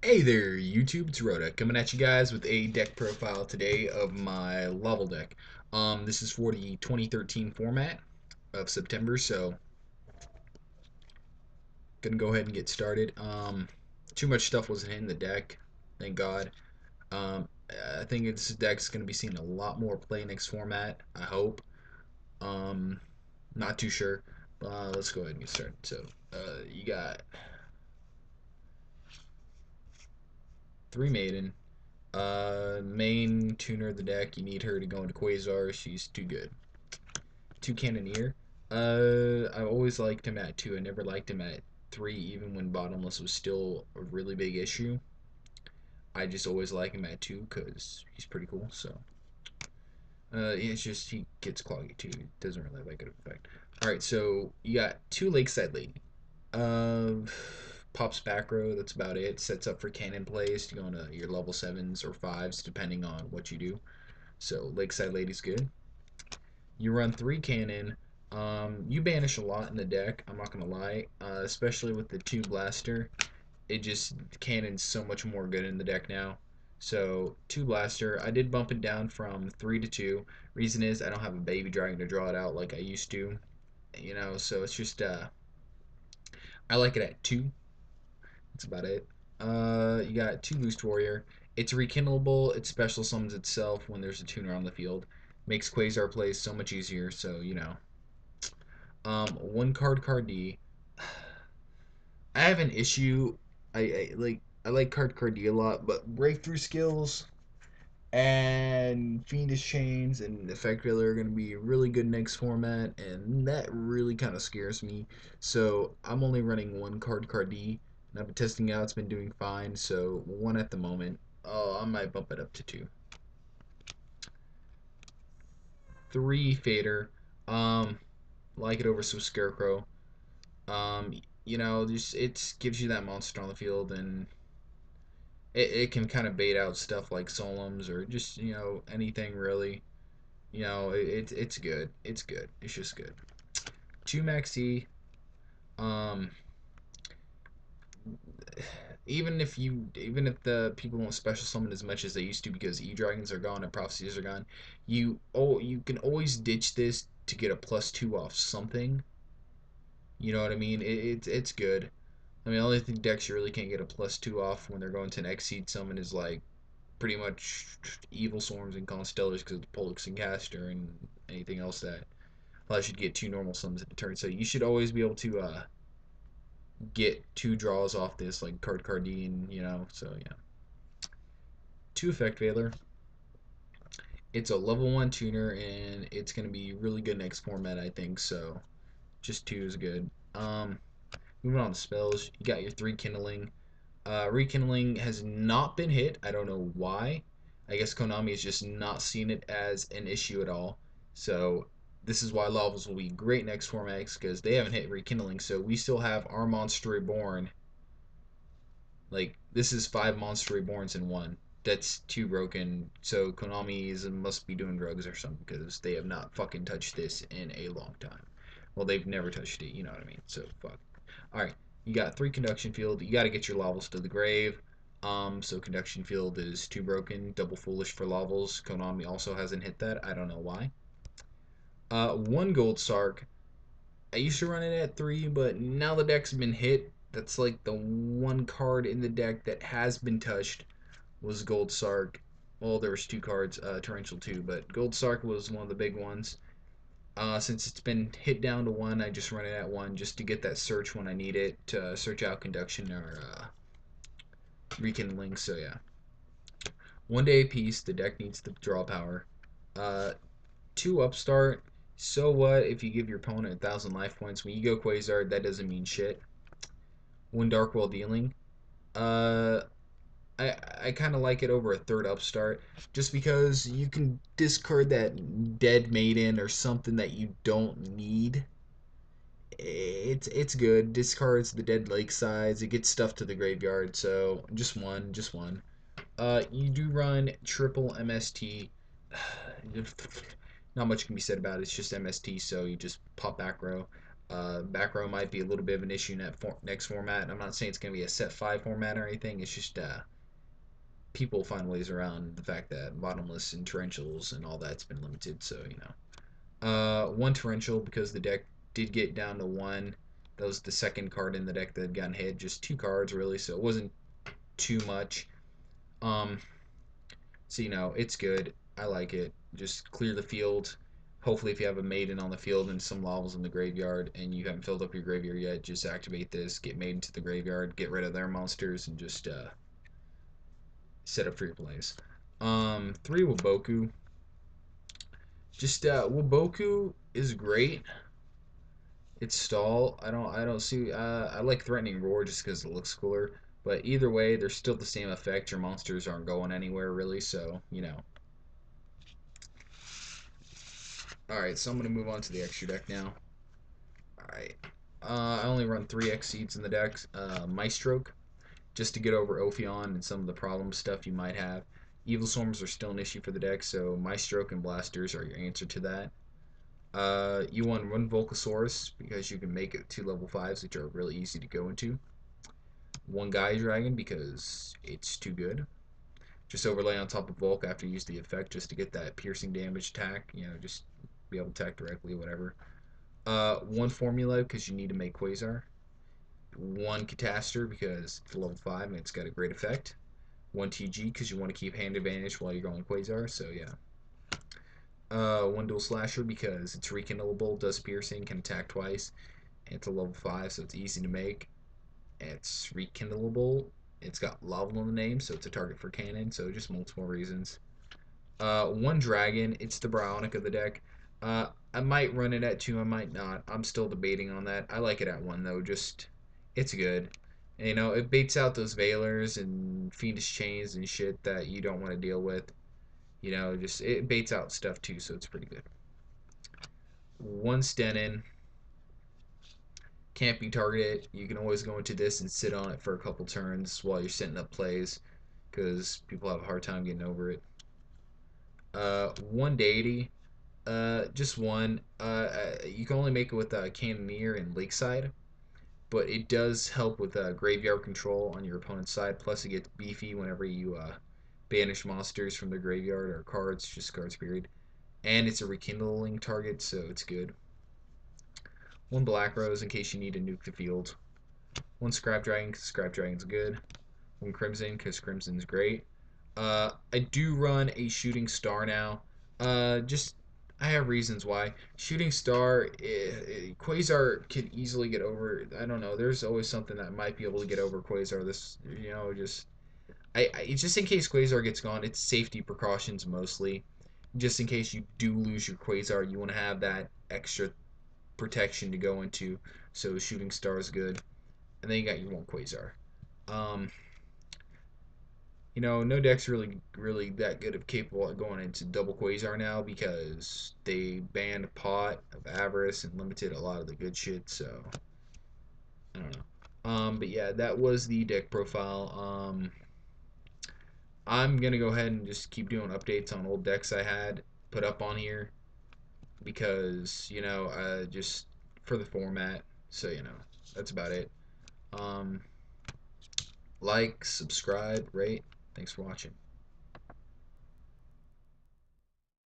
Hey there, YouTube. It's Rhoda coming at you guys with a deck profile today of my Laval deck. This is for the 2013 format of September, so gonna go ahead and get started. Too much stuff wasn't in the deck, thank God. Um, I think this deck's gonna be seeing a lot more play next format. I hope. Um, Not too sure. Let's go ahead and get started. So, you got three Maiden. Main tuner of the deck. You need her to go into Quasar. She's too good. Two Cannoneer. I always liked him at two. I never liked him at three, even when Bottomless was still a really big issue. I just always like him at two because he's pretty cool. So, it's just he gets cloggy too. Doesn't really have that good effect. All right, so you got two Lakeside Lady. Uh, Pops back row. That's about it. Sets up for cannon plays to go into your level sevens or fives, depending on what you do. So Lakeside Lady's good. You run three cannon. You banish a lot in the deck. I'm not gonna lie, especially with the two blaster. It just cannon's so much more good in the deck now. So two blaster. I did bump it down from three to two. Reason is I don't have a baby dragon to draw it out like I used to. So it's just I like it at two. That's about it. You got two Boost Warrior. It's rekindleable. It special summons itself when there's a tuner on the field. Makes Quasar plays so much easier. So one card D. I have an issue. I like card D a lot, but breakthrough skills and Fiendish Chains and Effect Veiler are going to be really good next format, and that really kind of scares me. So I'm only running one card D, and I've been testing out. It's been doing fine. So one at the moment. Oh, I might bump it up to two. Three Fader. Um, like it over some Scarecrow. Um, just it gives you that monster on the field, and it can kind of bait out stuff like Solums or just anything really. It's good. It's good. It's just good. Two Maxi. Um, even if the people don't special summon as much as they used to because E Dragons are gone and Prophecies are gone, you can always ditch this to get a +2 off something. You know what I mean? It's good. I mean, the only thing decks you really can't get a +2 off when they're going to an Exceed summon is like pretty much Evil Swarms and Constellars because of Pollux and Caster and anything else that allows you to get two normal summons at a turn. So you should always be able to get two draws off this, like card D, and so yeah. Two Effect Veiler. It's a level 1 tuner, and it's going to be really good next format, I think, so just two is good. Moving on to spells, you got your three Kindling. Rekindling has not been hit. I don't know why. I guess Konami has just not seen it as an issue at all. So this is why Lavals will be great next format because they haven't hit Rekindling. So we still have our Monster Reborn. Like this is five Monster Reborns in one. That's too broken. So Konami must be doing drugs or something because they have not fucking touched this in a long time. Well, they've never touched it. You know what I mean? So fuck. All right, you got three conduction field. You got to get your Lavals to the grave. So conduction field is too broken. Double foolish for Lavals. Konami also hasn't hit that. I don't know why. One gold Sark. I used to run it at three, but now the deck's been hit. That's like the one card in the deck that has been touched was Gold Sark. Well, there was two cards, Torrential too, but Gold Sark was one of the big ones. Since it's been hit down to one, I just run it at one just to get that search when I need it to search out conduction or rekindling. So yeah, 1 day apiece. The deck needs the draw power. Uh, Two upstart. So what if you give your opponent 1,000 life points? When you go Quasar, that doesn't mean shit. One Dark dealing. Uh, I kind of like it over a third upstart just because you can discard that dead maiden or something that you don't need. It's good. Discards the dead lake sides. It gets stuff to the graveyard. So just one. You do run triple MST. Not much can be said about it. It's just MST. So you just pop back row. Back row might be a little bit of an issue in that next format. I'm not saying it's going to be a set five format or anything. It's just people find ways around the fact that bottomless and torrentials and all that's been limited. So one torrential because the deck did get down to one. That was the second card in the deck that had gotten hit. Just two cards really, so it wasn't too much. Um, so it's good. I like it. Just clear the field. Hopefully, if you have a maiden on the field and some Lavals in the graveyard and you haven't filled up your graveyard yet, just activate this, get maiden to the graveyard, get rid of their monsters, and just set up for your plays. Three Waboku. Just Waboku is great. It's stall. I don't see. I like threatening roar just because it looks cooler. But either way, they're still the same effect. Your monsters aren't going anywhere really. So All right, so I'm gonna move on to the extra deck now. All right. I only run three X seeds in the deck. Maestro, just to get over Ophion and some of the problem stuff you might have. Evil Swarms are still an issue for the deck, so Maestro and Blasters are your answer to that. You want one Volcasaurus because you can make it two level fives, which are really easy to go into. One Gaia Dragon because it's too good. Just overlay on top of Volk after you use the effect just to get that piercing damage attack. Just be able to attack directly, whatever. One Formula because you need to make Quasar. One Catastor because it's level 5 and it's got a great effect. One TG because you want to keep hand advantage while you're going Quasar, so yeah. One Dual Slasher because it's rekindleable, does piercing, can attack twice. It's a level 5, so it's easy to make. It's rekindleable. It's got Laval in the name, so it's a target for cannon, so just multiple reasons. One Dragon, it's the Bryonic of the deck. I might run it at 2, I might not. I'm still debating on that. I like it at 1, though. Just, it's good. It baits out those Veilers and Fiendish Chains and shit that you don't want to deal with. Just, it baits out stuff, too, so it's pretty good. One Stenin, can't be targeted. You can always go into this and sit on it for a couple turns while you're setting up plays because people have a hard time getting over it. One Deity, just one. You can only make it with Cannoneer and Lakeside, but it does help with graveyard control on your opponent's side. Plus, it gets beefy whenever you banish monsters from the graveyard or cards, just cards period. And it's a rekindling target, so it's good. One Black Rose in case you need to nuke the field. One Scrap Dragon because Scrap Dragon's good. One Crimson because Crimson's great. I do run a Shooting Star now. Just I have reasons why. Shooting Star, Quasar can easily get over. I don't know. There's always something that might be able to get over Quasar. Just just in case Quasar gets gone, it's safety precautions mostly. Just in case you do lose your Quasar, you want to have that extra protection to go into. So Shooting Star is good, and then you got your one Quasar. Um, no deck's really that good of capable of going into double Quasar now because they banned Pot of Avarice and limited a lot of the good shit. So I don't know. But yeah, that was the deck profile. I'm gonna go ahead and just keep doing updates on old decks I had put up on here because just for the format. So that's about it. Um, like, subscribe, rate. Thanks for watching.